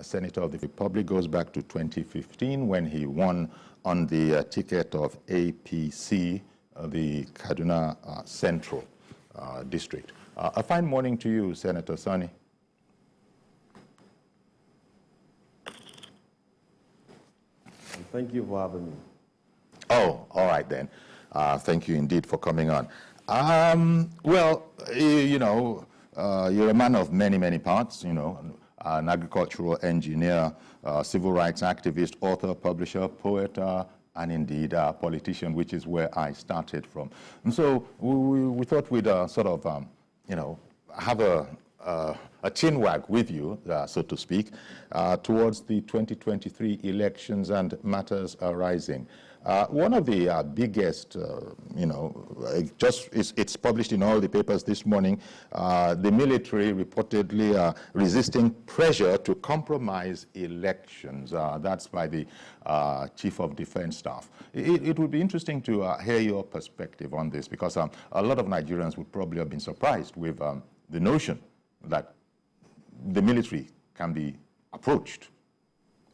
Senator of the Republic goes back to 2015 when he won on the ticket of APC, the Kaduna Central District. A fine morning to you, Senator Sani. Thank you for having me. Oh, all right then. Thank you indeed for coming on. Well, you know, you're a man of many, many parts, you know, an agricultural engineer, civil rights activist, author, publisher, poet, and indeed a politician, which is where I started from. And so we thought we'd sort of, you know, have a chin wag with you, so to speak, towards the 2023 elections and matters arising. One of the biggest, you know, it's published in all the papers this morning, the military reportedly resisting pressure to compromise elections. That's by the Chief of Defense Staff. It would be interesting to hear your perspective on this, because a lot of Nigerians would probably have been surprised with the notion that the military can be approached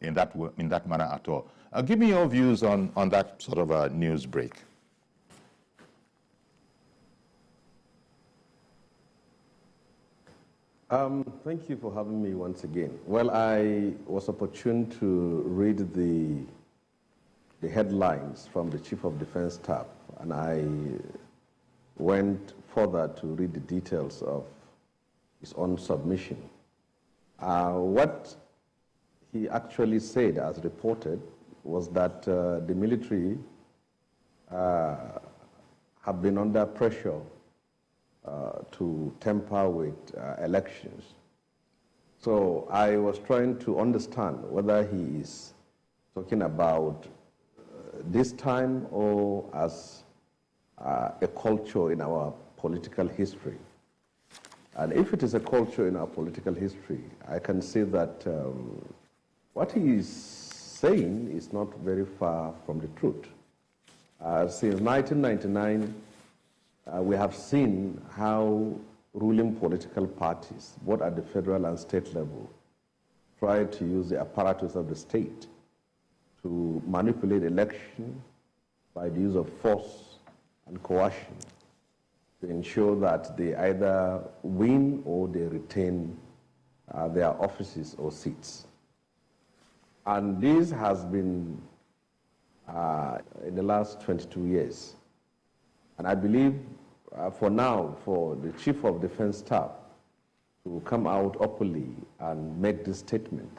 in that manner at all. Give me your views on that sort of a news break. Thank you for having me once again. Well, I was opportune to read the headlines from the Chief of Defense Staff, and I went further to read the details of his own submission. What he actually said, as reported, was that the military have been under pressure to tamper with elections. So I was trying to understand whether he is talking about this time or as a culture in our political history. And if it is a culture in our political history, I can say that what he is saying is not very far from the truth. Since 1999, we have seen how ruling political parties, both at the federal and state level, try to use the apparatus of the state to manipulate election by the use of force and coercion to ensure that they either win or they retain their offices or seats. And this has been in the last 22 years. And I believe for now, for the Chief of Defense Staff to come out openly and make this statement,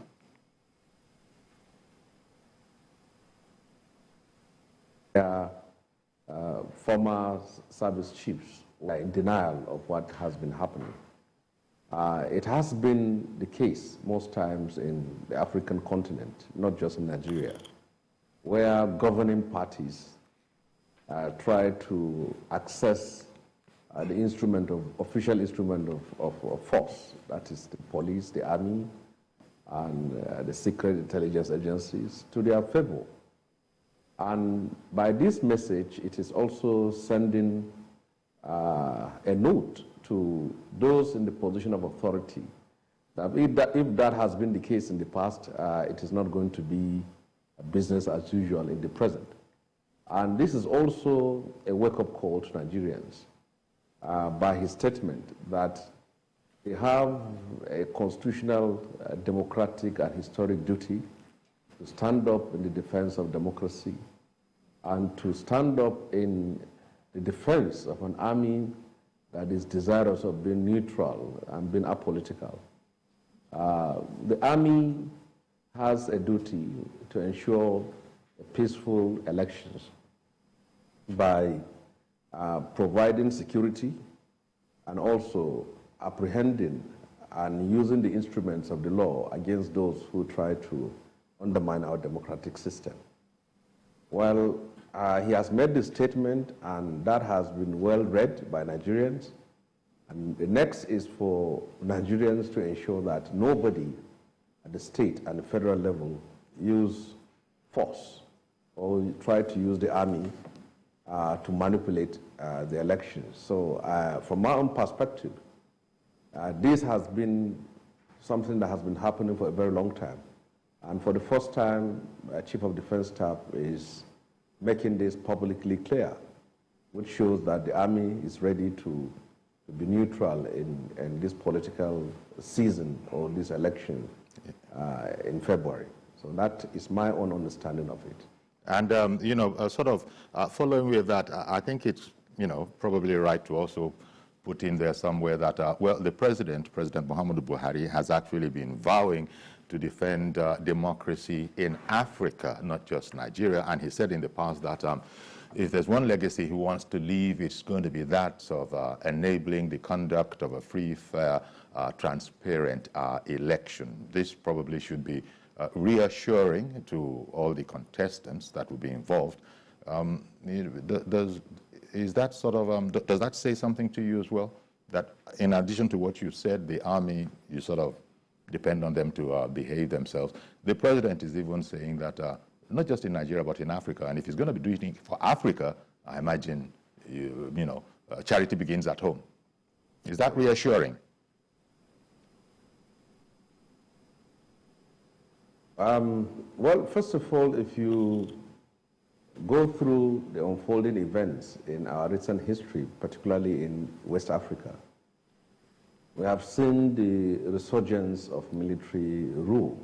former service chiefs were in denial of what has been happening. It has been the case most times in the African continent, not just in Nigeria, where governing parties try to access the official instrument of force, that is the police, the army, and the secret intelligence agencies, to their favor. And by this message, it is also sending a note to those in the position of authority that if that has been the case in the past, it is not going to be business as usual in the present. And this is also a wake-up call to Nigerians by his statement that they have a constitutional, democratic, and historic duty to stand up in the defense of democracy and to stand up in the defense of an army that is desirous of being neutral and being apolitical. The army has a duty to ensure peaceful elections by providing security and also apprehending and using the instruments of the law against those who try to undermine our democratic system. Well, he has made this statement, and that has been well read by Nigerians. And the next is for Nigerians to ensure that nobody at the state and the federal level use force or try to use the army to manipulate the elections. So from my own perspective, this has been something that has been happening for a very long time. And for the first time, Chief of Defense Staff is making this publicly clear, which shows that the Army is ready to be neutral in this political season or this election in February. So that is my own understanding of it. And, you know, sort of following with that, I think it's, you know, probably right to also put in there somewhere that, well, the President Muhammadu Buhari, has actually been vowing to defend democracy in Africa, not just Nigeria. And he said in the past that if there's one legacy he wants to leave, it's going to be that of enabling the conduct of a free, fair, transparent election. This probably should be reassuring to all the contestants that will be involved. Is that sort of, does that say something to you as well? That in addition to what you said, the Army, you sort of depend on them to behave themselves. The President is even saying that not just in Nigeria, but in Africa. And if he's going to be doing it for Africa, I imagine, you know, charity begins at home. Is that reassuring? Well, first of all, if you go through the unfolding events in our recent history, particularly in West Africa, we have seen the resurgence of military rule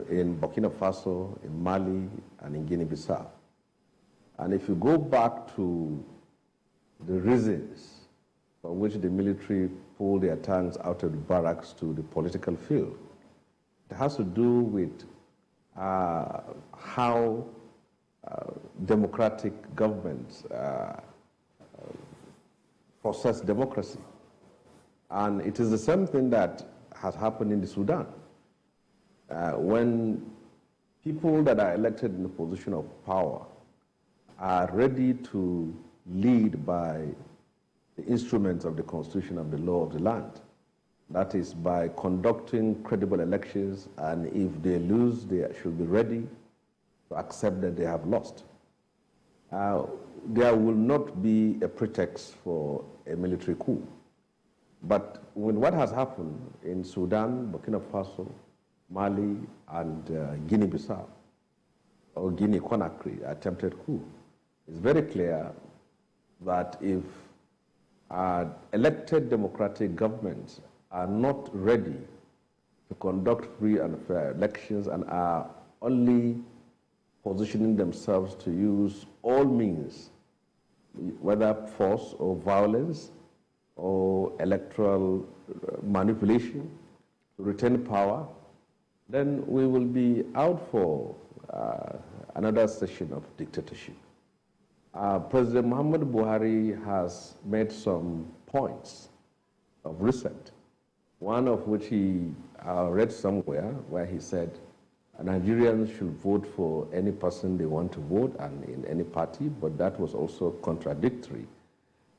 in Burkina Faso, in Mali, and in Guinea-Bissau. And if you go back to the reasons for which the military pulled their tanks out of the barracks to the political field, it has to do with how democratic governments process democracy. And it is the same thing that has happened in the Sudan. When people that are elected in a position of power are ready to lead by the instruments of the constitution of the law of the land, that is by conducting credible elections, and if they lose, they should be ready to accept that they have lost. There will not be a pretext for a military coup. But when what has happened in Sudan, Burkina Faso, Mali, and Guinea-Bissau, or Guinea-Conakry, attempted coup, it's very clear that if elected democratic governments are not ready to conduct free and fair elections and are only positioning themselves to use all means, whether force or violence or electoral manipulation to retain power, then we will be out for another session of dictatorship. President Muhammadu Buhari has made some points of recent, one of which he read somewhere where he said Nigerians should vote for any person they want to vote and in any party, but that was also contradictory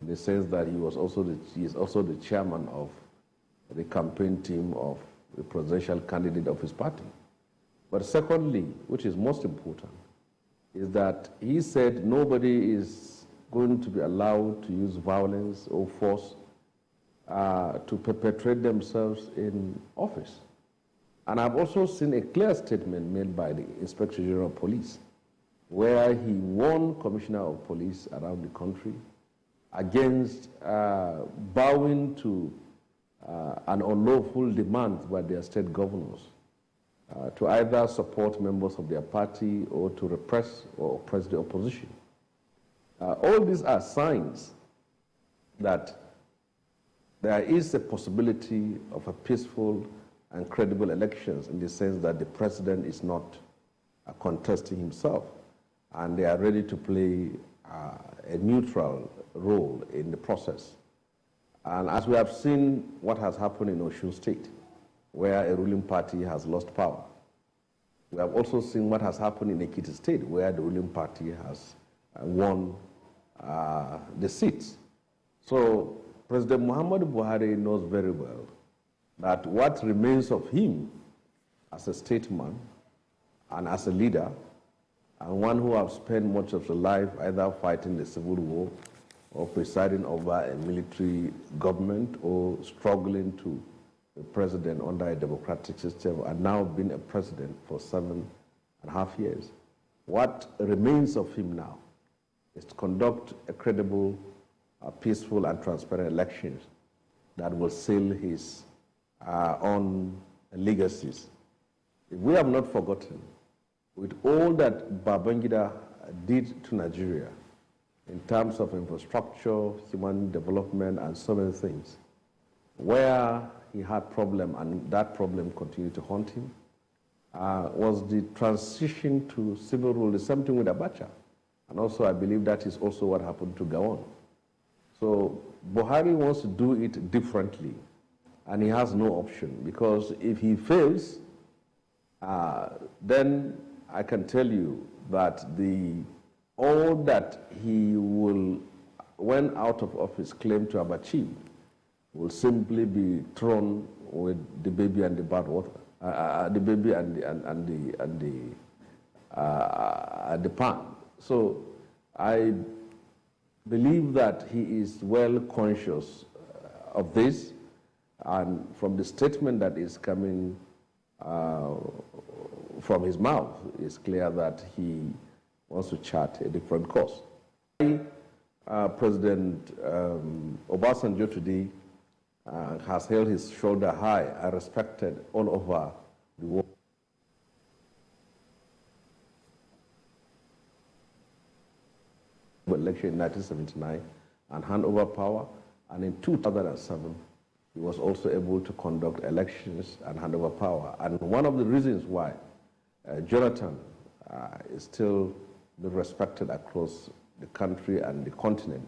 in the sense that he is also the chairman of the campaign team of the presidential candidate of his party. But secondly, which is most important, is that he said nobody is going to be allowed to use violence or force to perpetrate themselves in office. And I've also seen a clear statement made by the Inspector General of Police, where he warned Commissioner of Police around the country against bowing to an unlawful demand by their state governors to either support members of their party or to repress or oppress the opposition. All these are signs that there is a possibility of a peaceful and credible elections, in the sense that the president is not contesting himself, and they are ready to play a neutral role in the process. And as we have seen what has happened in Osun State, where a ruling party has lost power, we have also seen what has happened in Ekiti State, where the ruling party has won the seats. So President Muhammadu Buhari knows very well that what remains of him as a statesman and as a leader, and one who has spent much of his life either fighting the civil war or presiding over a military government or struggling to a president under a democratic system and now been a president for 7.5 years. What remains of him now is to conduct a credible, peaceful and transparent elections that will seal his own legacies. If we have not forgotten, with all that Babangida did to Nigeria in terms of infrastructure, human development, and so many things, where he had problem and that problem continued to haunt him, was the transition to civil rule, the same thing with Abacha. And also I believe that is also what happened to Gowon. So Buhari wants to do it differently, and he has no option, because if he fails, then I can tell you that all that he will, when out of office, claim to have achieved will simply be thrown with the baby and the bathwater, the baby and the pan. So I believe that he is well conscious of this, and from the statement that is coming from his mouth, it's clear that he wants to chart a different course. President Obasanjo today has held his shoulder high and respected all over the world. Election in 1979 and hand over power, and in 2007 he was also able to conduct elections and hand over power. And one of the reasons why Jonathan is still being respected across the country and the continent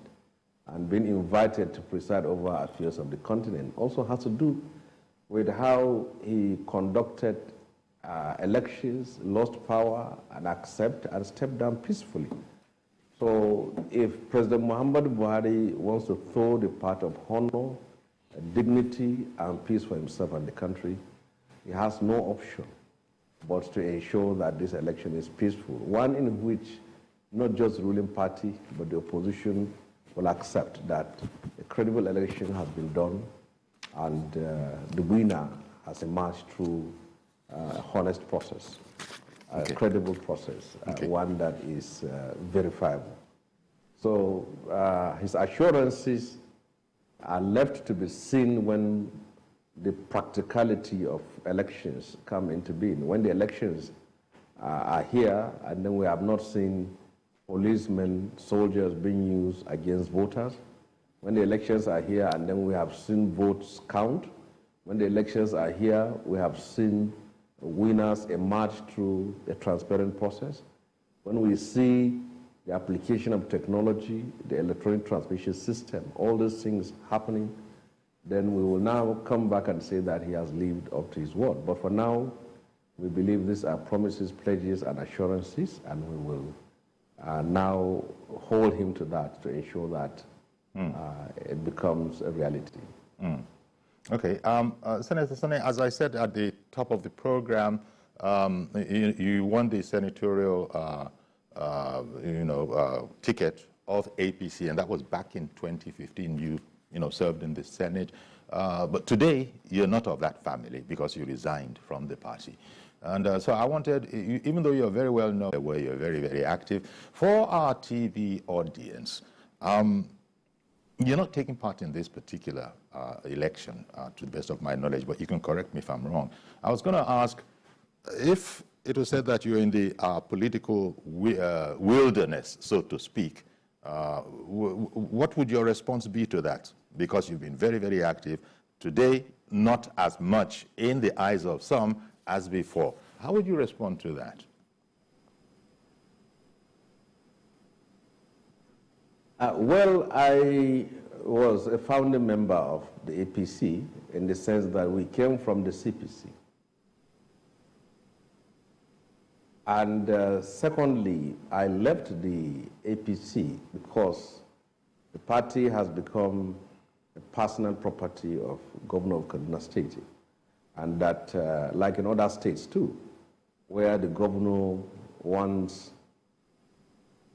and being invited to preside over affairs of the continent also has to do with how he conducted elections, lost power, and stepped down peacefully. So if President Muhammadu Buhari wants to throw the part of honor, dignity, and peace for himself and the country, he has no option but to ensure that this election is peaceful, one in which not just the ruling party but the opposition will accept that a credible election has been done and the winner has emerged through a honest process, a credible process, one that is verifiable. So his assurances are left to be seen when the practicality of elections come into being. When the elections are here and then we have not seen policemen, soldiers being used against voters, when the elections are here and then we have seen votes count, when the elections are here, we have seen winners emerge through a transparent process, when we see the application of technology, the electronic transmission system, all those things happening, then we will now come back and say that he has lived up to his word. But for now, we believe these are promises, pledges, and assurances, and we will now hold him to that to ensure that it becomes a reality. Okay. Senator Sane, as I said at the top of the program, you won the senatorial ticket of APC, and that was back in 2015. You served in the Senate, but today you're not of that family because you resigned from the party. And so I wanted, even though you're very well known, where you're very, very active, for our TV audience, you're not taking part in this particular election, to the best of my knowledge, but you can correct me if I'm wrong. I was going to ask, if it was said that you're in the political wilderness, so to speak, what would your response be to that? Because you've been very, very active. Today, not as much in the eyes of some as before. How would you respond to that? Well, I was a founding member of the APC in the sense that we came from the CPC. And secondly, I left the APC because the party has become a personal property of Governor of Kaduna State. And that, like in other states too, where the governor wants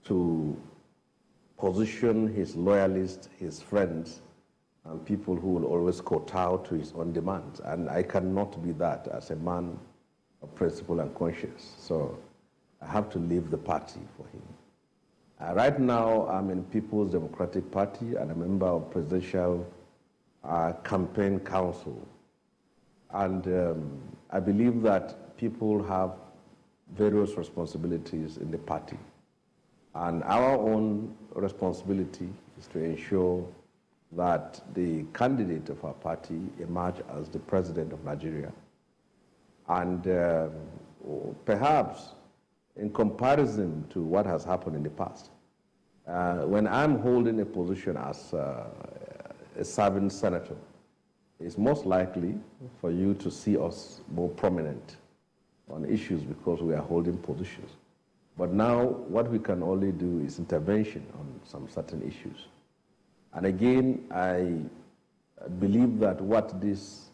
to position his loyalists, his friends, and people who will always kowtow to his own demands. And I cannot be that as a man of principle and conscience. So I have to leave the party for him. Right now, I'm in People's Democratic Party and a member of Presidential Campaign Council. And I believe that people have various responsibilities in the party. And our own responsibility is to ensure that the candidate of our party emerge as the president of Nigeria. And perhaps in comparison to what has happened in the past, when I'm holding a position as a serving senator, it's most likely for you to see us more prominent on issues because we are holding positions. But now what we can only do is intervention on some certain issues. And again, I believe that what this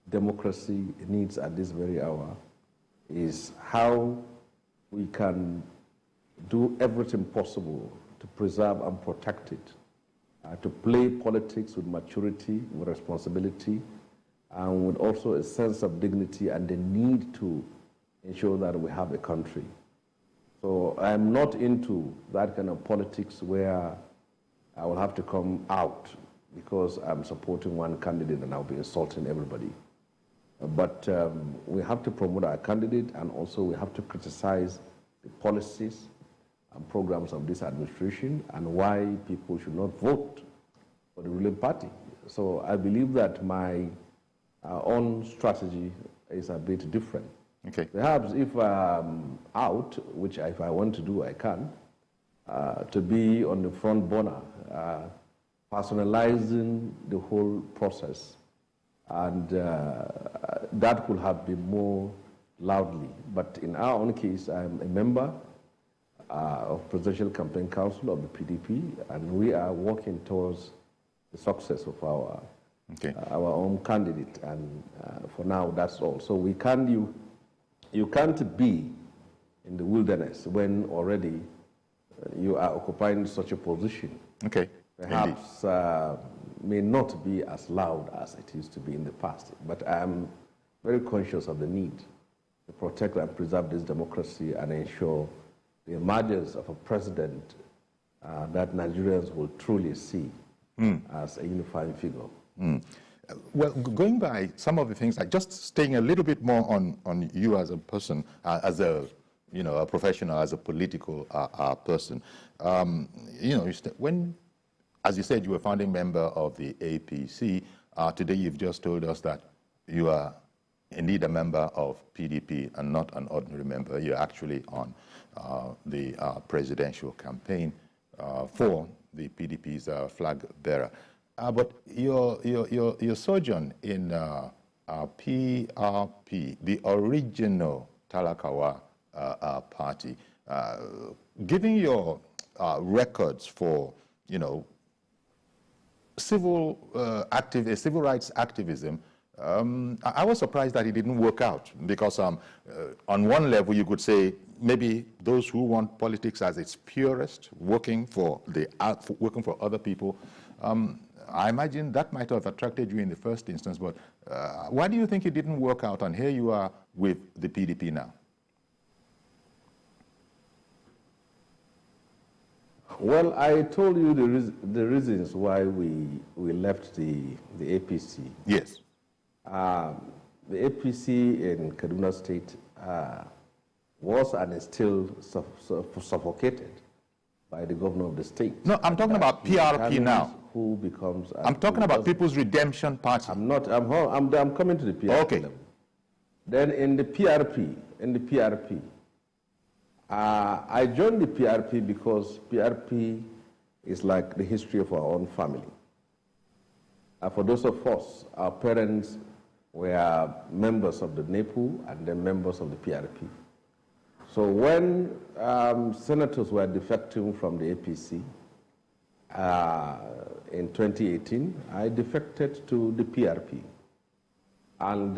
democracy needs at this very hour is how we can do everything possible to preserve and protect it, to play politics with maturity, with responsibility, and with also a sense of dignity and the need to ensure that we have a country. So I'm not into that kind of politics where I will have to come out because I'm supporting one candidate and I'll be insulting everybody. But we have to promote our candidate, and also we have to criticize the policies and programs of this administration and why people should not vote for the ruling party. So I believe that my own strategy is a bit different. Okay. Perhaps if I'm out, which if I want to do, I can, to be on the front burner, personalizing the whole process, and that could have been more loudly. But in our own case, I'm a member of Presidential Campaign Council of the PDP, and we are working towards the success of our own candidate. And for now, that's all. So we can't, you can't be in the wilderness when already you are occupying such a position. Okay. Perhaps may not be as loud as it used to be in the past. But I am very conscious of the need to protect and preserve this democracy and ensure the emergence of a president that Nigerians will truly see as a unifying figure. Well, going by some of the things, like just staying a little bit more on you as a person, as a a professional, as a political person. When, as you said, you were founding member of the APC. Today, you've just told us that you are indeed a member of PDP and not an ordinary member. You're actually on the presidential campaign for the PDP's flag bearer. But your sojourn in PRP, the original Talakawa party, giving your records for, civil rights activism, I was surprised that it didn't work out, because on one level you could say maybe those who want politics as its purest, working for other people, I imagine that might have attracted you in the first instance. But why do you think it didn't work out? And here you are with the PDP now. Well, I told you the reasons why we left the APC. Yes. The APC in Kaduna State was and is still suffocated by the governor of the state. No, I'm talking about PRP now. Who becomes? I'm talking about People's Redemption Party. I'm not. I'm coming to the PRP. Okay. Level. Then in the PRP, I joined the PRP because PRP is like the history of our own family. For those of us, our parents were members of the NEPU and then members of the PRP. So when senators were defecting from the APC in 2018, I defected to the PRP. And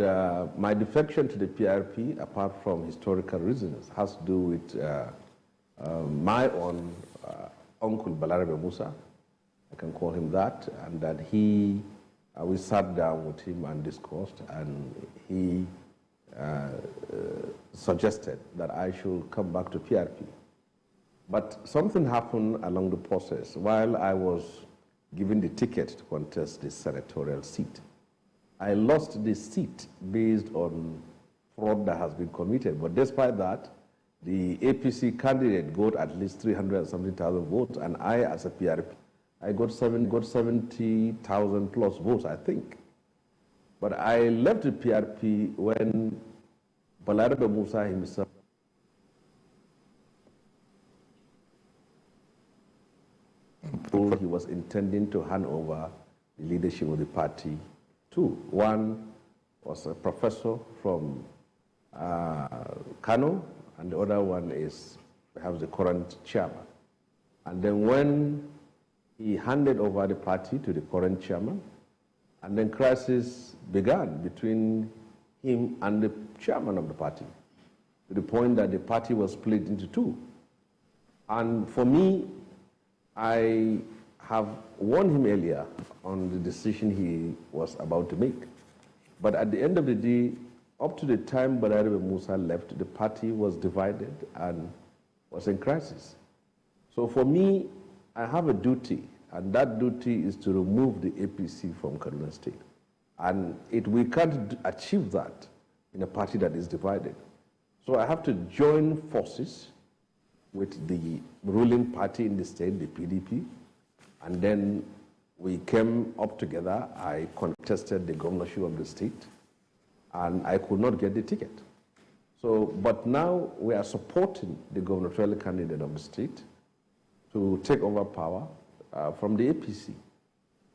my defection to the PRP, apart from historical reasons, has to do with my own uncle, Balarabe Musa, I can call him that, and that he We sat down with him and discussed, and he suggested that I should come back to PRP. But something happened along the process. While I was given the ticket to contest the senatorial seat, I lost the seat based on fraud that has been committed. But despite that, the APC candidate got at least 370,000 votes, and I, as a PRP, I got 70,000 plus votes, I think. But I left the PRP when Balarabe Musa himself told he was intending to hand over the leadership of the party to. One was a professor from Kano, and the other one is perhaps the current chairman. And then when he handed over the party to the current chairman, and then crisis began between him and the chairman of the party, to the point that the party was split into two. And for me, I have warned him earlier on the decision he was about to make. But at the end of the day, up to the time Balarabe Musa left, the party was divided and was in crisis. So for me, I have a duty, and that duty is to remove the APC from Kaduna State. And we can't achieve that in a party that is divided. So I have to join forces with the ruling party in the state, the PDP, and then we came up together. I contested the governorship of the state, and I could not get the ticket. So, but now we are supporting the gubernatorial candidate of the state to take over power from the APC.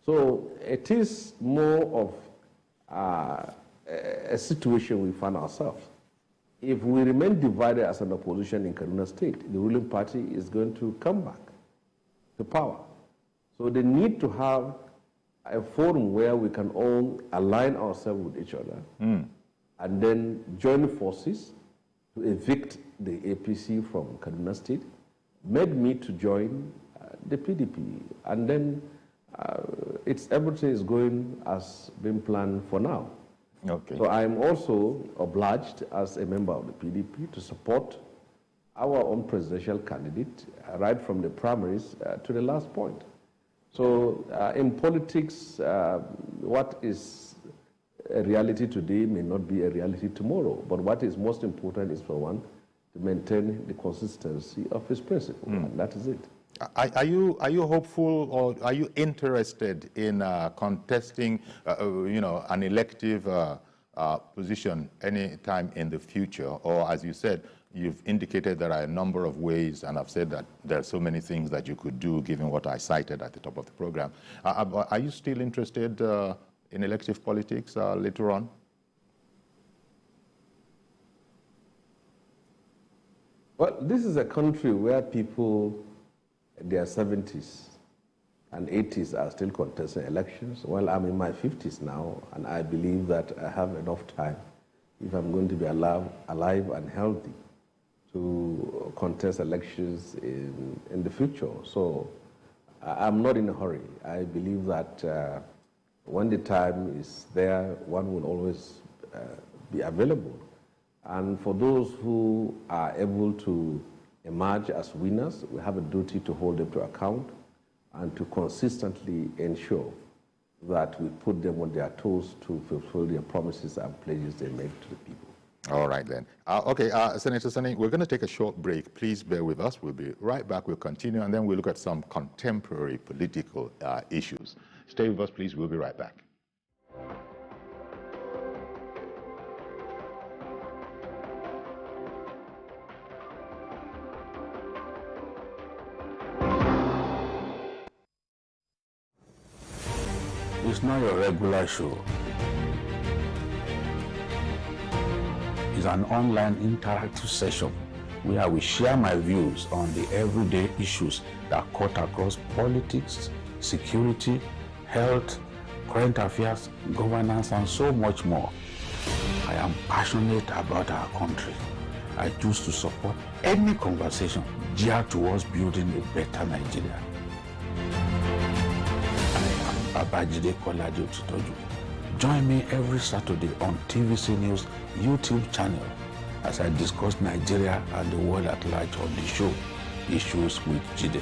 So it is more of a situation we find ourselves. If we remain divided as an opposition in Kaduna State, the ruling party is going to come back to power. So they need to have a forum where we can all align ourselves with each other and then join forces to evict the APC from Kaduna State, made me to join the PDP. And then everything is going as been planned for now. Okay. So I am also obliged as a member of the PDP to support our own presidential candidate right from the primaries to the last point. So in politics, what is a reality today may not be a reality tomorrow, but what is most important is for one to maintain the consistency of his principle, and that is it. Are you hopeful, or are you interested in contesting, an elective position any time in the future? Or, as you said, you've indicated there are a number of ways, and I've said that there are so many things that you could do, given what I cited at the top of the program. Are you still interested in elective politics later on? Well, this is a country where people in their 70s and 80s are still contesting elections. Well, I'm in my 50s now, and I believe that I have enough time, if I'm going to be alive and healthy, to contest elections in the future. So I'm not in a hurry. I believe that when the time is there, one will always be available. And for those who are able to emerge as winners, we have a duty to hold them to account and to consistently ensure that we put them on their toes to fulfill their promises and pledges they make to the people. All right, then. Okay, Senator Sani, we're going to take a short break. Please bear with us. We'll be right back. We'll continue, and then we'll look at some contemporary political issues. Stay with us, please. We'll be right back. It's not a regular show. It's an online interactive session where we share my views on the everyday issues that cut across politics, security, health, current affairs, governance, and so much more. I am passionate about our country. I choose to support any conversation geared towards building a better Nigeria. Babajide Kolaji Otitoju. Join me every Saturday on TVC News YouTube channel as I discuss Nigeria and the world at large on the show, Issues with Jide.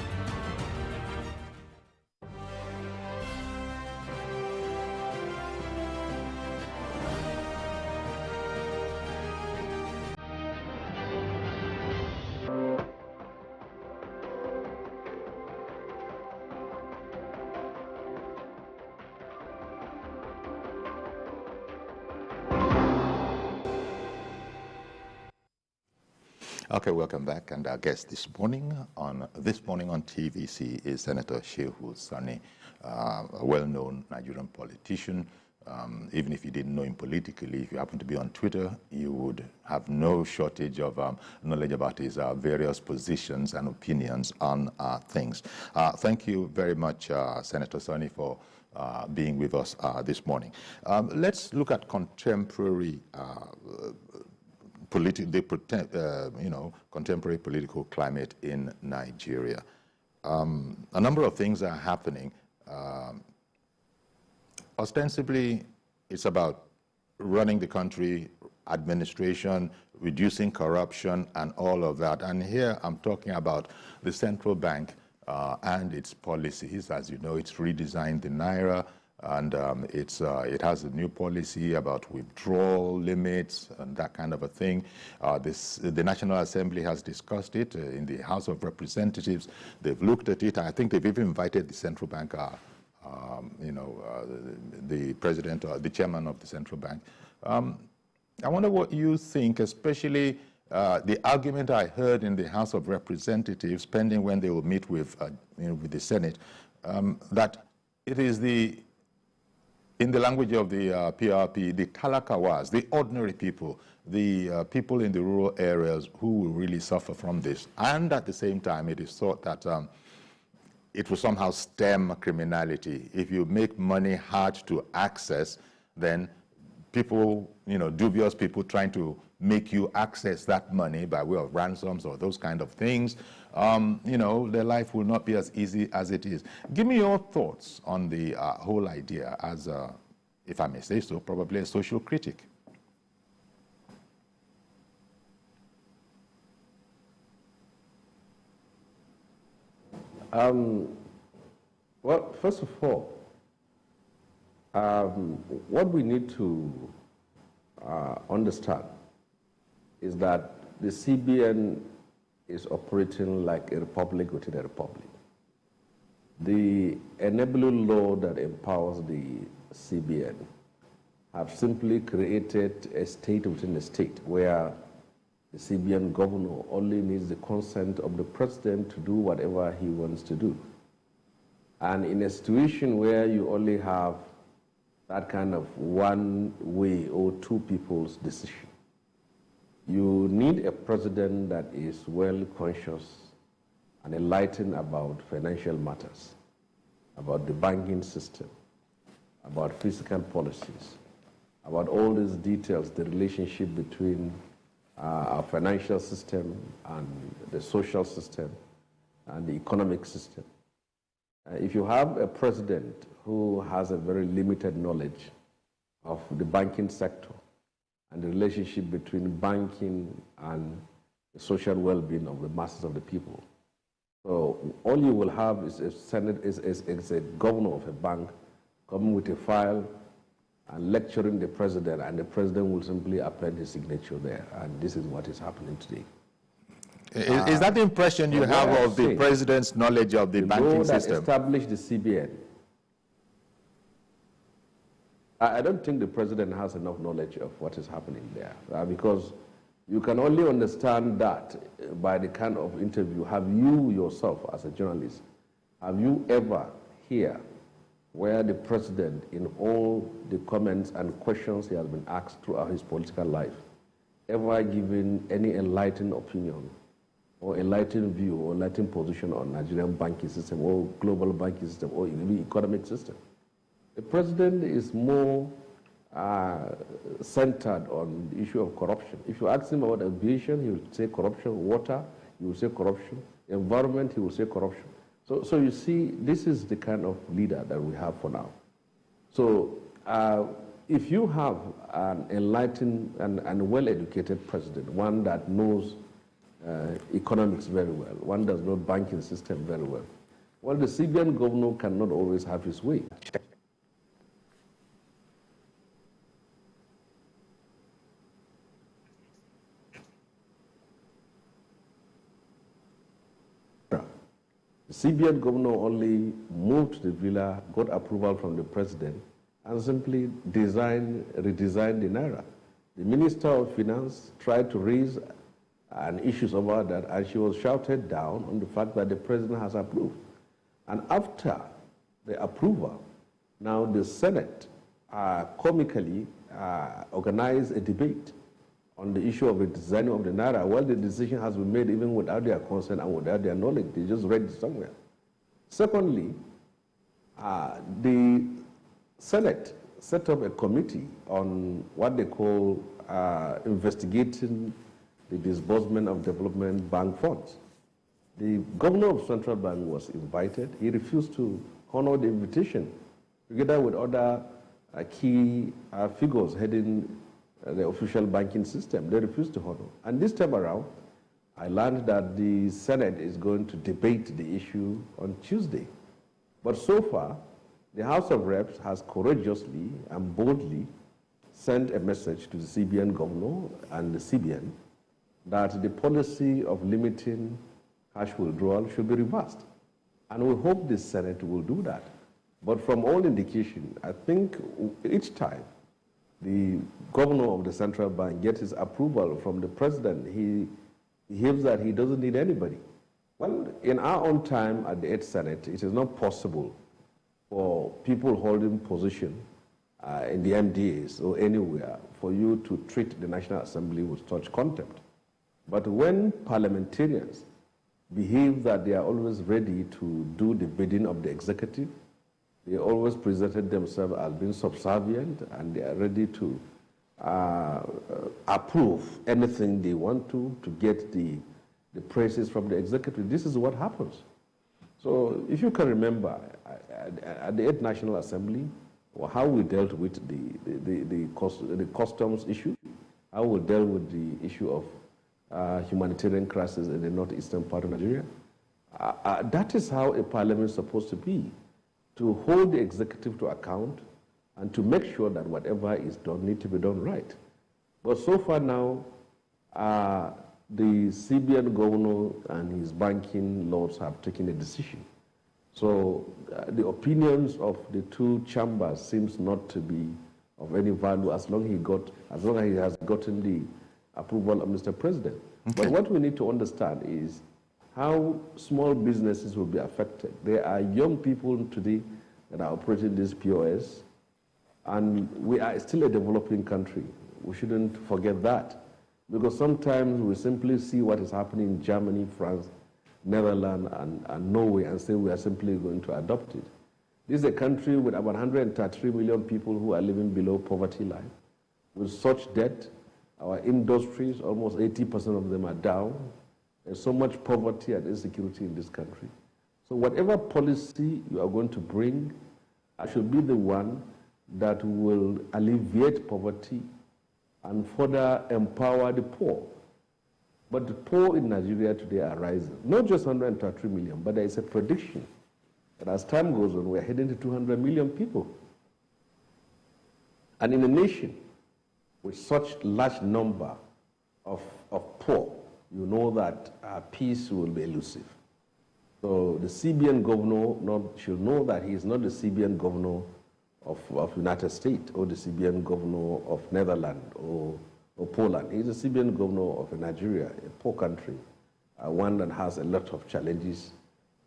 Okay, welcome back. And our guest this morning on TVC is Senator Shehu Sani, a well-known Nigerian politician. Even if you didn't know him politically, if you happen to be on Twitter, you would have no shortage of knowledge about his various positions and opinions on things. Thank you very much, Senator Sani, for being with us this morning. Let's look at contemporary contemporary political climate in Nigeria. A number of things are happening. Ostensibly, it's about running the country, administration, reducing corruption, and all of that. And here I'm talking about the central bank and its policies. As you know, it's redesigned the Naira, and it has a new policy about withdrawal limits and that kind of a thing. The National Assembly has discussed it in the House of Representatives. They've looked at it. I think they've even invited the central bank, the president or the chairman of the central bank. I wonder what you think, especially the argument I heard in the House of Representatives, pending when they will meet with the Senate, that it is in the language of the PRP, the talakawas, the ordinary people, the people in the rural areas who will really suffer from this. And at the same time, it is thought that it will somehow stem criminality. If you make money hard to access, then people, dubious people trying to make you access that money by way of ransoms or those kind of things, their life will not be as easy as it is. Give me your thoughts on the whole idea as, if I may say so, probably a social critic. Well, first of all, what we need to understand is that the CBN is operating like a republic within a republic. The enabling law that empowers the CBN have simply created a state within a state where the CBN governor only needs the consent of the president to do whatever he wants to do. And in a situation where you only have that kind of one way or two people's decision, you need a president that is well conscious and enlightened about financial matters, about the banking system, about fiscal policies, about all these details, the relationship between our financial system and the social system and the economic system. If you have a president who has a very limited knowledge of the banking sector and the relationship between banking and the social well-being of the masses of the people, so all you will have is a governor of a bank coming with a file and lecturing the president, and the president will simply append his signature there. And this is what is happening today. Is that the impression you have of the president's knowledge of the banking system? That established the CBN. I don't think the president has enough knowledge of what is happening there, because you can only understand that by the kind of interview. Have you yourself, as a journalist, have you ever heard where the president, in all the comments and questions he has been asked throughout his political life, ever given any enlightened opinion or enlightened view or enlightened position on Nigerian banking system or global banking system or even economic system? The president is more centered on the issue of corruption. If you ask him about aviation, he will say corruption. Water, he will say corruption. Environment, he will say corruption. So you see, this is the kind of leader that we have for now. So if you have an enlightened and well-educated president, one that knows economics very well, one does know banking system very well, well, the CBN governor cannot always have his way. The CBN governor only moved to the villa, got approval from the president, and simply redesigned the Naira. The Minister of Finance tried to raise an issues about that, and she was shouted down on the fact that the president has approved. And after the approval, now the Senate comically organized a debate on the issue of the designing of the Naira. Well, the decision has been made even without their consent and without their knowledge. They just read it somewhere. Secondly, the Senate set up a committee on what they call investigating the disbursement of development bank funds. The governor of Central Bank was invited. He refused to honor the invitation, together with other key figures heading the official banking system. They refused to honor. And this time around, I learned that the Senate is going to debate the issue on Tuesday. But so far, the House of Reps has courageously and boldly sent a message to the CBN governor and the CBN that the policy of limiting cash withdrawal should be reversed. And we hope the Senate will do that. But from all indication, I think each time the governor of the central bank gets his approval from the president, he behaves that he doesn't need anybody. Well, in our own time at the 8th Senate, it is not possible for people holding position in the MDAs or anywhere for you to treat the National Assembly with such contempt. But when parliamentarians behave that they are always ready to do the bidding of the executive, they always presented themselves as being subservient, and they are ready to approve anything they want to get the praises from the executive. This is what happens. So if you can remember, at the 8th National Assembly, or how we dealt with the customs issue, how we dealt with the issue of humanitarian crisis in the northeastern part of Nigeria, that is how a parliament is supposed to be, to hold the executive to account and to make sure that whatever is done needs to be done right. But so far now, the CBN governor and his banking lords have taken a decision. So the opinions of the two chambers seems not to be of any value as long as he has gotten the approval of Mr. President. Okay. But what we need to understand is how small businesses will be affected. There are young people today that are operating this POS, and we are still a developing country. We shouldn't forget that, because sometimes we simply see what is happening in Germany, France, Netherlands, and Norway, and say we are simply going to adopt it. This is a country with about 133 million people who are living below poverty line. With such debt, our industries, almost 80% of them are down. There's so much poverty and insecurity in this country. So whatever policy you are going to bring should be the one that will alleviate poverty and further empower the poor. But the poor in Nigeria today are rising. Not just 133 million, but there is a prediction that as time goes on, we're heading to 200 million people. And in a nation with such large number of poor, you know that peace will be elusive. So the CBN governor should know that he is not the CBN governor of United States or the CBN governor of Netherlands or Poland. He is the CBN governor of Nigeria, a poor country, one that has a lot of challenges,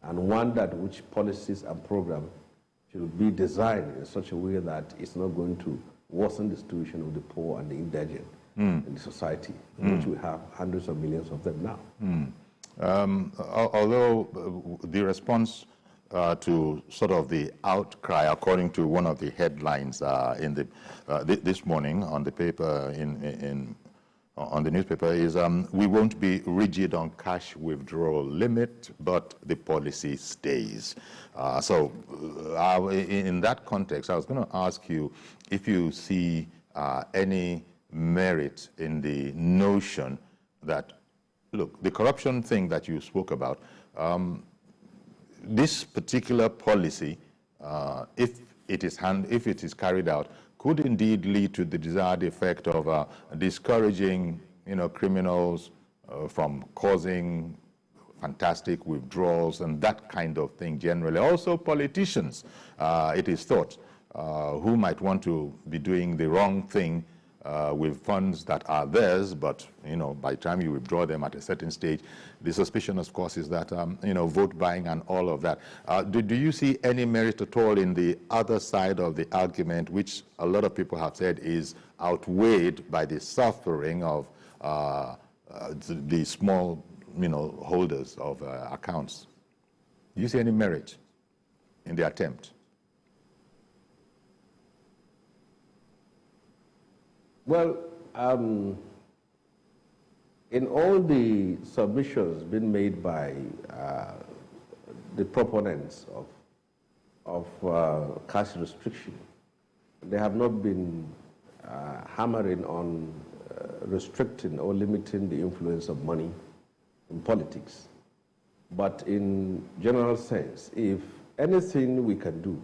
and one that which policies and programs should be designed in such a way that it's not going to worsen the situation of the poor and the indigent in the society, in which we have hundreds of millions of them now. Although the response to sort of the outcry, according to one of the headlines in the this morning on the paper on the newspaper is, we won't be rigid on cash withdrawal limit, but the policy stays. In that context, I was going to ask you if you see any merit in the notion that, look, the corruption thing that you spoke about, this particular policy, if it is carried out, could indeed lead to the desired effect of discouraging, criminals from causing fantastic withdrawals and that kind of thing generally. Also politicians, it is thought, who might want to be doing the wrong thing with funds that are theirs, but by the time you withdraw them at a certain stage, the suspicion, of course, is that vote buying and all of that. Do you see any merit at all in the other side of the argument, which a lot of people have said is outweighed by the suffering of the small, holders of accounts? Do you see any merit in the attempt? Well, in all the submissions being made by the proponents of cash restriction, they have not been hammering on restricting or limiting the influence of money in politics. But in general sense, if anything we can do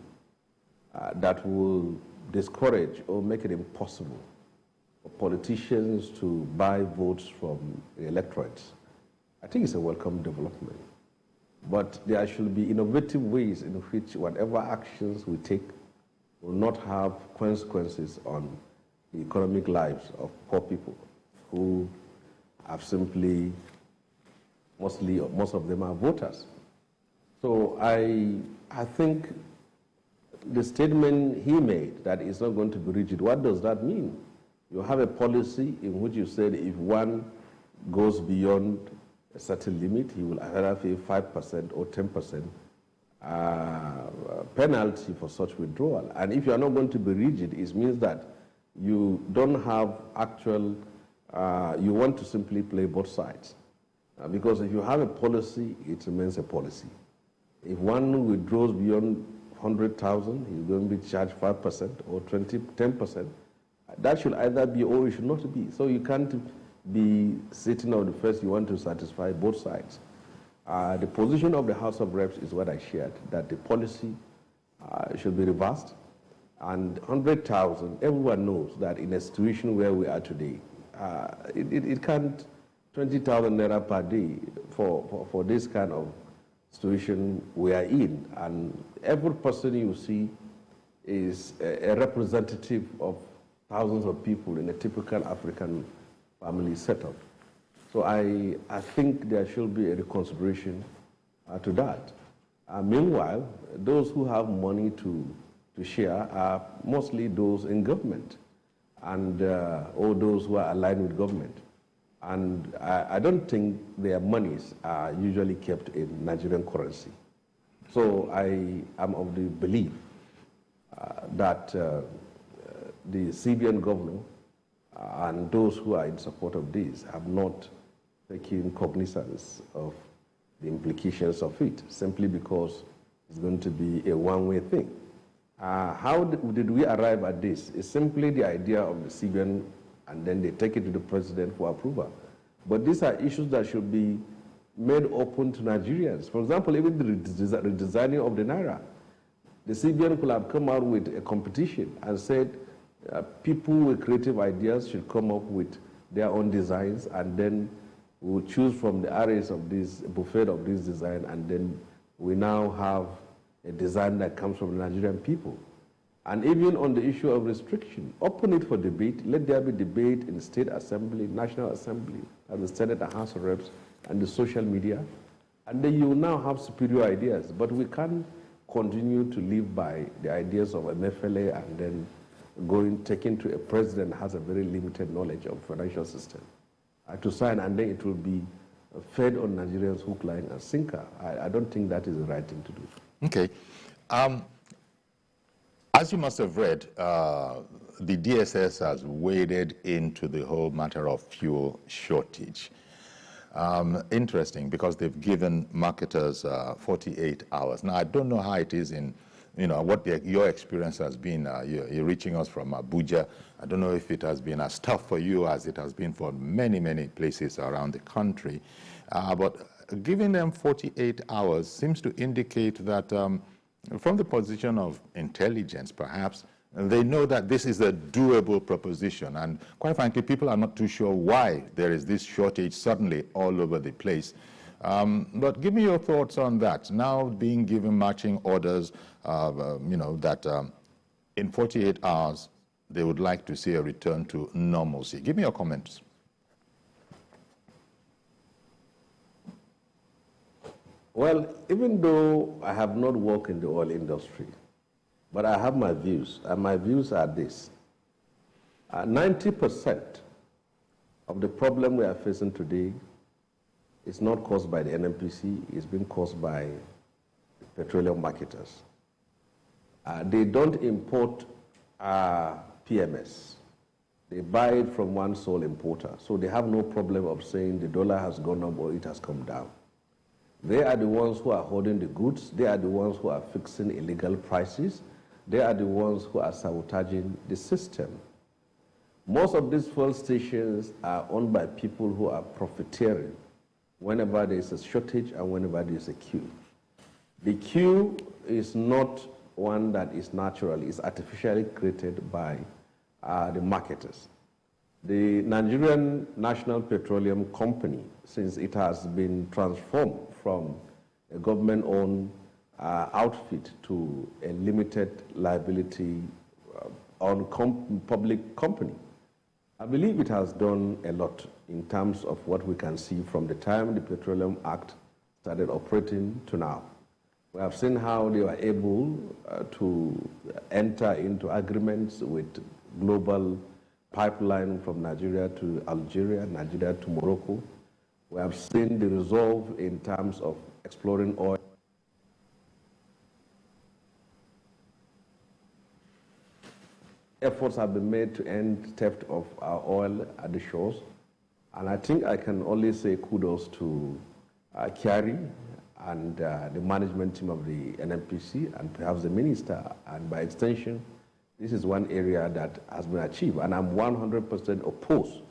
that will discourage or make it impossible for politicians to buy votes from the electorate, I think it's a welcome development. But there should be innovative ways in which whatever actions we take will not have consequences on the economic lives of poor people who have simply, most of them are voters. So I think the statement he made that it's not going to be rigid, what does that mean? You have a policy in which you said if one goes beyond a certain limit, he will either pay 5% or 10% penalty for such withdrawal. And if you are not going to be rigid, it means that you don't have actual, you want to simply play both sides. Because if you have a policy, it remains a policy. If one withdraws beyond 100,000, he's going to be charged 5% or 10%. That should either be or it should not be. So you can't be sitting on the fence. You want to satisfy both sides. The position of the House of Reps is what I shared, that the policy should be reversed. And 100,000, everyone knows that in a situation where we are today, it can't, 20,000 naira per day for this kind of situation we are in. And every person you see is a representative of thousands of people in a typical African family setup. So I think there should be a reconsideration to that. Meanwhile, those who have money to share are mostly those in government and or those who are aligned with government. And I don't think their monies are usually kept in Nigerian currency. So I am of the belief that the CBN governor and those who are in support of this have not taken cognizance of the implications of it, simply because it's going to be a one-way thing. How did we arrive at this? It's simply the idea of the CBN, and then they take it to the president for approval. But these are issues that should be made open to Nigerians. For example, even the redesigning of the Naira. The CBN could have come out with a competition and said people with creative ideas should come up with their own designs, and then we will choose from the arrays of this buffet of this design, and then we now have a design that comes from the Nigerian people. And even on the issue of restriction, open it for debate. Let there be debate in the State Assembly, National Assembly, and the Senate and House of Reps, and the social media. And then you will now have superior ideas. But we can't continue to live by the ideas of MFLA and then taken to a president who has a very limited knowledge of financial system to sign, and then it will be fed on Nigerians hook, line, and sinker. I don't think that is the right thing to do. Okay. As you must have read, the DSS has waded into the whole matter of fuel shortage. Interesting, because they've given marketers 48 hours. Now, I don't know how it is in, what your experience has been. You're reaching us from Abuja. I don't know if it has been as tough for you as it has been for many, many places around the country. But giving them 48 hours seems to indicate that from the position of intelligence, perhaps, they know that this is a doable proposition. And quite frankly, people are not too sure why there is this shortage suddenly all over the place. But give me your thoughts on that. Now being given marching orders, that in 48 hours, they would like to see a return to normalcy. Give me your comments. Well, even though I have not worked in the oil industry, but I have my views, and my views are this. 90% of the problem we are facing today is not caused by the NNPC, it's been caused by petroleum marketers. They don't import PMS. They buy it from one sole importer, so they have no problem of saying the dollar has gone up or it has come down. They are the ones who are holding the goods. They are the ones who are fixing illegal prices. They are the ones who are sabotaging the system. Most of these fuel stations are owned by people who are profiteering whenever there is a shortage and whenever there is a queue. The queue is not one that is natural. It's artificially created by the marketers. The Nigerian National Petroleum Company, since it has been transformed from a government-owned outfit to a limited liability public company, I believe it has done a lot in terms of what we can see from the time the Petroleum Act started operating to now. We have seen how they were able to enter into agreements with global pipeline from Nigeria to Algeria, Nigeria to Morocco. We have seen the resolve in terms of exploring oil. Efforts have been made to end theft of our oil at the shores. And I think I can only say kudos to Yori and the management team of the NNPC and perhaps the minister. And by extension, this is one area that has been achieved. And I'm 100% opposed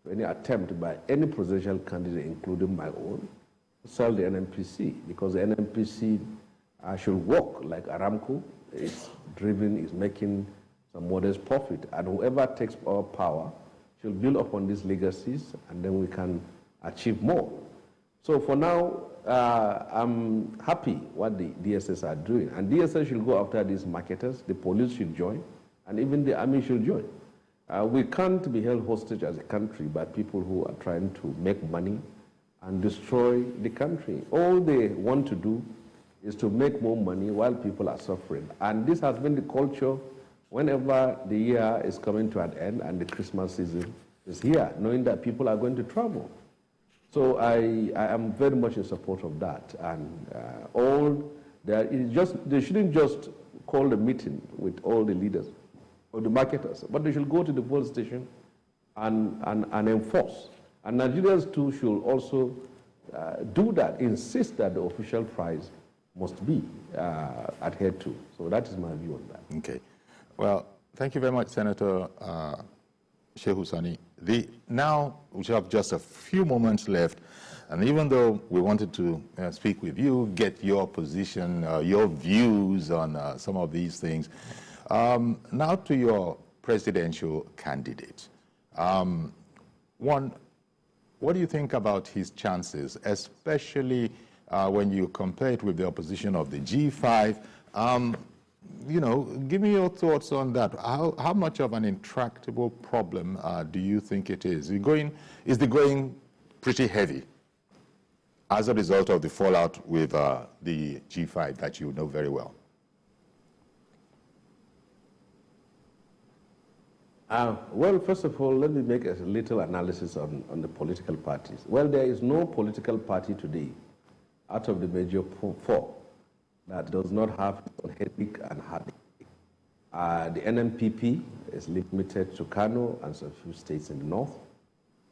to any attempt by any presidential candidate, including my own, to sell the NNPC, because the NNPC should work like Aramco. It's driven, is making some modest profit. And whoever takes our power should build upon these legacies, and then we can achieve more. So for now, I'm happy what the DSS are doing. And DSS should go after these marketers, the police should join, and even the army should join. We can't be held hostage as a country by people who are trying to make money and destroy the country. All they want to do is to make more money while people are suffering. And this has been the culture whenever the year is coming to an end and the Christmas season is here, knowing that people are going to travel. So I am very much in support of that. And they shouldn't just call a meeting with all the leaders or the marketers, but they should go to the fuel station and enforce. And Nigerians too should also do that, insist that the official price must be adhered to. So that is my view on that. Okay. Well, thank you very much, Senator Shehu Sani. Now we have just a few moments left, and even though we wanted to speak with you, get your position, your views on some of these things, now to your presidential candidate. One, what do you think about his chances, especially when you compare it with the opposition of the G5? Give me your thoughts on that. How much of an intractable problem do you think it is? Is the going pretty heavy as a result of the fallout with the G5 that you know very well? Well, first of all, let me make a little analysis on the political parties. Well, there is no political party today out of the major four that does not have headache and heartache. The NMPP is limited to Kano and some few states in the north.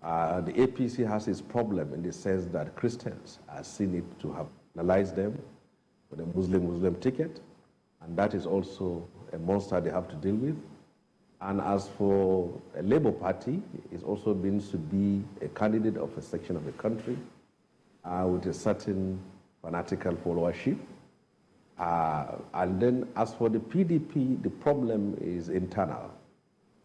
The APC has its problem in the sense that Christians are seen it to have analyzed them with a Muslim ticket, and that is also a monster they have to deal with. And as for a Labour Party, it also means to be a candidate of a section of the country with a certain fanatical followership. And then as for the PDP, the problem is internal.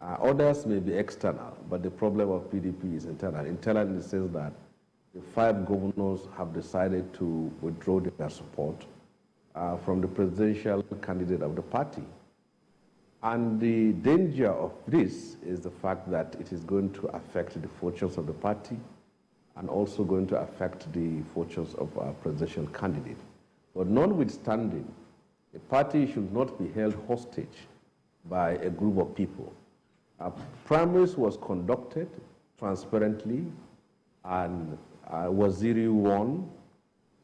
Others may be external, but the problem of PDP is internal. Internal in the sense that the 5 governors have decided to withdraw their support from the presidential candidate of the party. And the danger of this is the fact that it is going to affect the fortunes of the party and also going to affect the fortunes of our presidential candidate. But notwithstanding, a party should not be held hostage by a group of people. Primaries was conducted transparently, and Waziri won.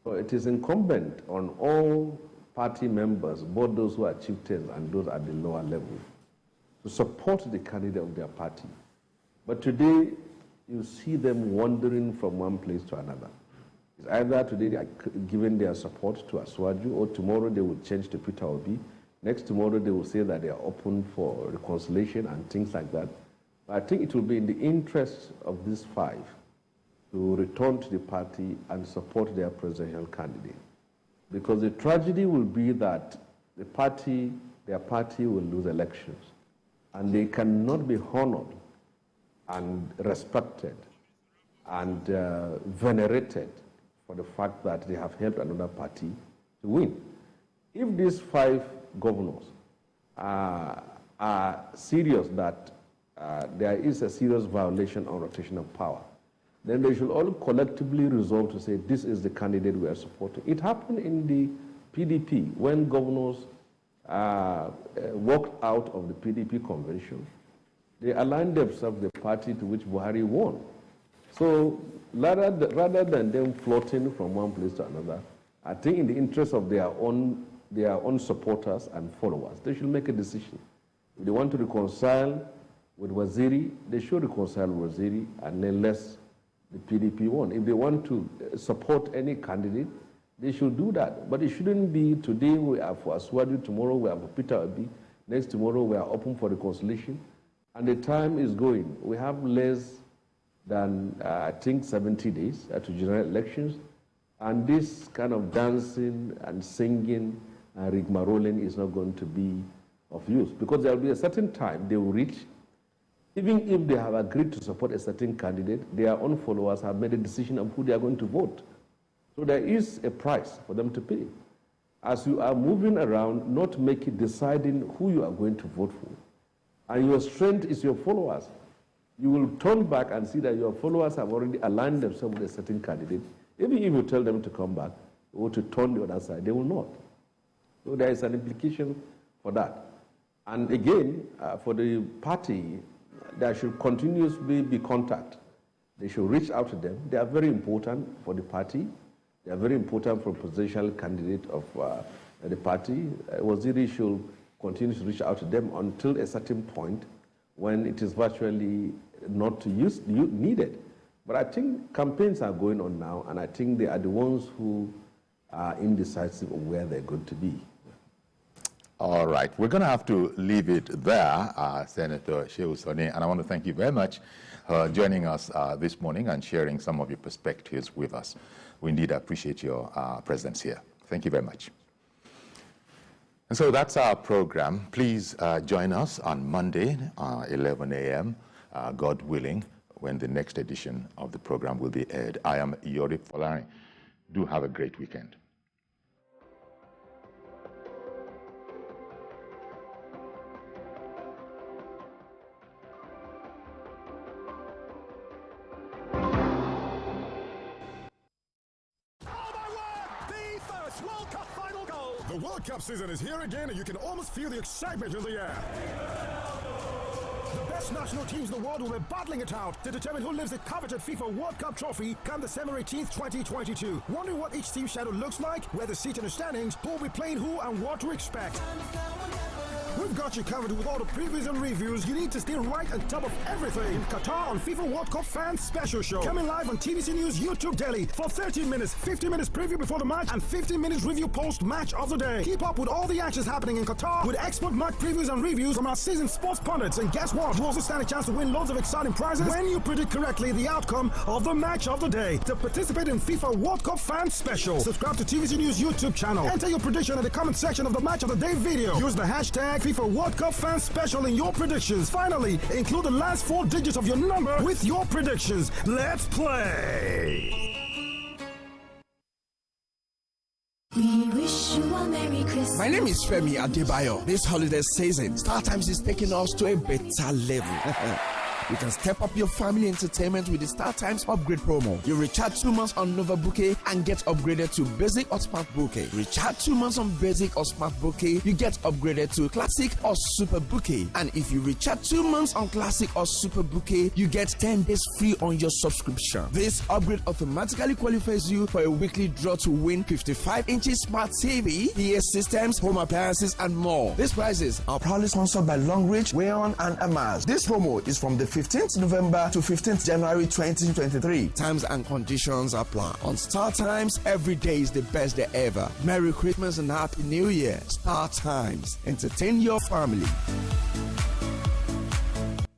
So it is incumbent on all party members, both those who are chieftains and those at the lower level, to support the candidate of their party. But today, you see them wandering from one place to another. It's either today they are giving their support to Aswaju, or tomorrow they will change to Peter Obi. Next tomorrow they will say that they are open for reconciliation and things like that. But I think it will be in the interest of these 5 to return to the party and support their presidential candidate. Because the tragedy will be that their party will lose elections, and they cannot be honored and respected and venerated for the fact that they have helped another party to win. If these 5 governors are serious that there is a serious violation on rotation of power, then they should all collectively resolve to say, this is the candidate we are supporting. It happened in the PDP when governors walked out of the PDP convention. They aligned themselves with the party to which Buhari won. So rather than them floating from one place to another, I think in the interest of their own supporters and followers, they should make a decision. If they want to reconcile with Waziri, they should reconcile with Waziri, and then less the PDP won. If they want to support any candidate, they should do that. But it shouldn't be today we are for Aswaju, tomorrow we are for Peter Obi, next tomorrow we are open for reconciliation. And the time is going. We have less than, I think, 70 days to general elections. And this kind of dancing and singing and rigmaroling is not going to be of use. Because there will be a certain time they will reach. Even if they have agreed to support a certain candidate, their own followers have made a decision of who they are going to vote. So there is a price for them to pay. As you are moving around, not deciding who you are going to vote for. And your strength is your followers. You will turn back and see that your followers have already aligned themselves with a certain candidate. Even if you tell them to come back or to turn the other side, they will not. So there is an implication for that. And again, for the party, there should continuously be contact. They should reach out to them. They are very important for the party. They are very important for presidential candidate of the party. Waziri should continue to reach out to them until a certain point when it is virtually not needed. But I think campaigns are going on now, and I think they are the ones who are indecisive of where they're going to be. All right, we're going to have to leave it there, Senator Shehu Sani, and I want to thank you very much for joining us this morning and sharing some of your perspectives with us. We indeed appreciate your presence here. Thank you very much. And so that's our program. Please join us on Monday, 11 a.m., God willing, when the next edition of the program will be aired. I am Yori Folarin. Do have a great weekend. The World Cup season is here again, and you can almost feel the excitement in the air. The best national teams in the world will be battling it out to determine who lives the coveted FIFA World Cup trophy come December 18th, 2022. Wondering what each team's shadow looks like, where the seat in the standings, who will be playing who, and what to expect. We've got you covered with all the previews and reviews you need to stay right on top of everything in Qatar on FIFA World Cup Fan Special Show. Coming live on TVC News YouTube daily for 13 minutes, 15 minutes preview before the match, and 15 minutes review post-match of the day. Keep up with all the actions happening in Qatar with expert match previews and reviews from our seasoned sports pundits. And guess what? You also stand a chance to win loads of exciting prizes when you predict correctly the outcome of the match of the day. To participate in FIFA World Cup Fan Special, subscribe to TVC News YouTube channel. Enter your prediction in the comment section of the match of the day video. Use the hashtag FIFA World Cup Fan Special in your predictions. Finally, include the last 4 digits of your number with your predictions. Let's play! We wish you a Merry Christmas. My name is Femi Adebayo. This holiday season, StarTimes is taking us to a better level. You can step up your family entertainment with the StarTimes upgrade promo. You recharge 2 months on Nova Bouquet and get upgraded to Basic or Smart Bouquet. Recharge 2 months on Basic or Smart Bouquet, you get upgraded to Classic or Super Bouquet. And if you recharge 2 months on Classic or Super Bouquet, you get 10 days free on your subscription. This upgrade automatically qualifies you for a weekly draw to win 55-inch smart TV, PA systems, home appliances, and more. These prizes are proudly sponsored by Longreach, Wayon, and Amaz. This promo is from the 15th November to 15th January 2023. Times and conditions apply. On StarTimes, every day is the best day ever. Merry Christmas and Happy New Year. StarTimes. Entertain your family.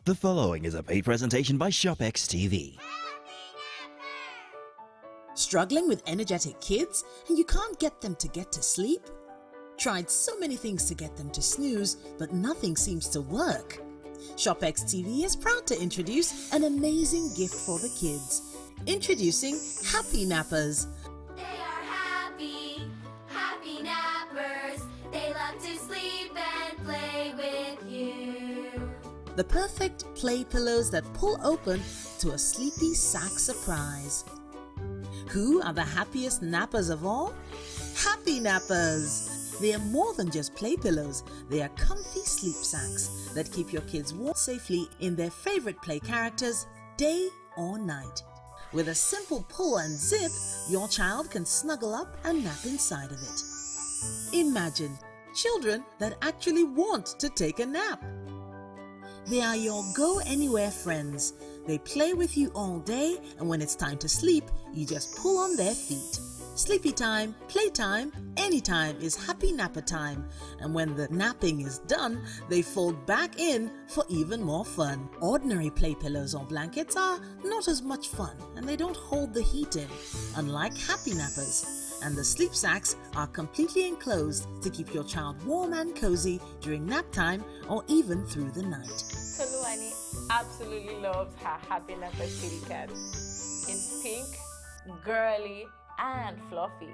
The following is a paid presentation by ShopX TV. Struggling with energetic kids and you can't get them to get to sleep? Tried so many things to get them to snooze, but nothing seems to work. ShopX TV is proud to introduce an amazing gift for the kids. Introducing Happy Nappers. They are happy, happy nappers. They love to sleep and play with you. The perfect play pillows that pull open to a sleepy sack surprise. Who are the happiest nappers of all? Happy Nappers! They are more than just play pillows. They are comfy sleep sacks that keep your kids warm safely in their favorite play characters, day or night. With a simple pull and zip, your child can snuggle up and nap inside of it. Imagine children that actually want to take a nap. They are your go-anywhere friends. They play with you all day, and when it's time to sleep, you just pull on their feet. Sleepy time, playtime, anytime is happy napper time. And when the napping is done, they fold back in for even more fun. Ordinary play pillows or blankets are not as much fun and they don't hold the heat in, unlike happy nappers. And the sleep sacks are completely enclosed to keep your child warm and cozy during nap time or even through the night. Toluwani absolutely loves her Happy Napper kitty cat. It's pink, girly, and fluffy.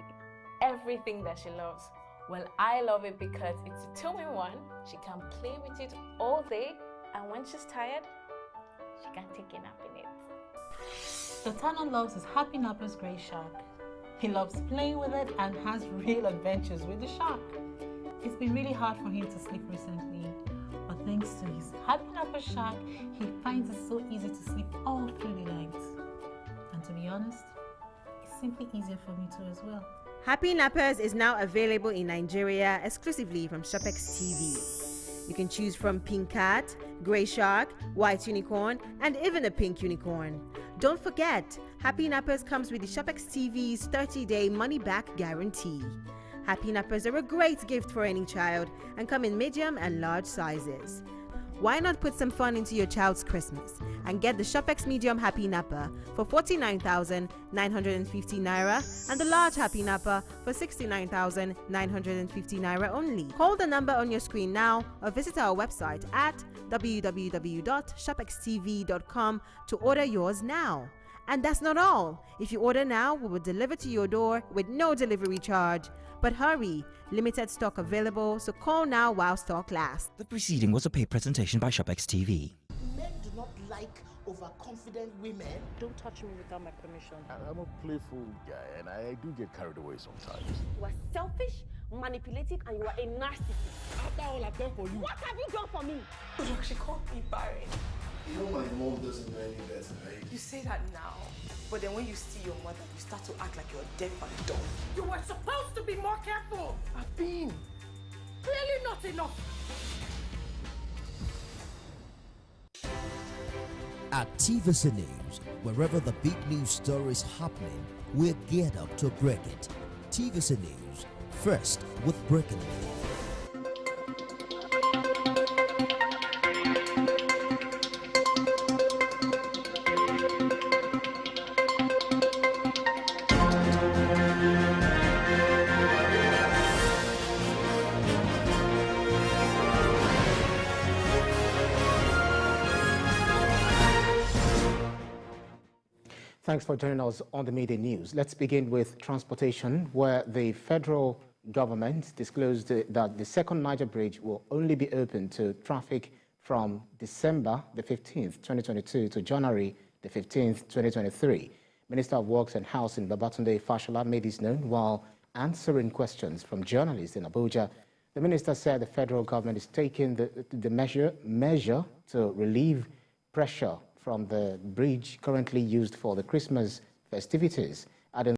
Everything that she loves. Well, I love it because it's a 2-in-1. She can play with it all day, and when she's tired, she can take a nap in it. Sultana loves his Happy Nappers Grey Shark. He loves playing with it and has real adventures with the shark. It's been really hard for him to sleep recently, but thanks to his Happy Napper Shark, he finds it so easy to sleep all through the night. And to be honest, simply easier for me too as well. Happy Nappers is now available in Nigeria exclusively from ShopX TV. You can choose from Pink Cat, Grey Shark, White Unicorn, and even a Pink Unicorn. Don't forget, Happy Nappers comes with the ShopX TV's 30-day money-back guarantee. Happy Nappers are a great gift for any child and come in medium and large sizes. Why not put some fun into your child's Christmas and get the ShopX Medium Happy Napper for 49,950 Naira and the large Happy Napper for 69,950 Naira only. Call the number on your screen now or visit our website at www.shopxtv.com to order yours now. And that's not all. If you order now, we will deliver to your door with no delivery charge. But hurry, limited stock available, so call now while stock lasts. The preceding was a paid presentation by ShopX TV. Men do not like overconfident women. Don't touch me without my permission. I'm a playful guy and I do get carried away sometimes. You are selfish, manipulative, and you are a narcissist. After all I've done for you. What have you done for me? Look, she called me barren. You know my mom doesn't know any better, right? You say that now, but then when you see your mother, you start to act like you're deaf and dumb. You were supposed to be more careful. I've been. Clearly not enough. At TVC News, wherever the big news story is happening, we're geared up to break it. TVC News, first with breaking news. Thanks for joining us on the Media News. Let's begin with transportation, where the federal government disclosed that the second Niger Bridge will only be open to traffic from December the 15th, 2022 to January the 15th, 2023. Minister of Works and Housing Babatunde Fashola made this known while answering questions from journalists in Abuja. The minister said the federal government is taking the measure to relieve pressure from the bridge currently used for the Christmas festivities, adding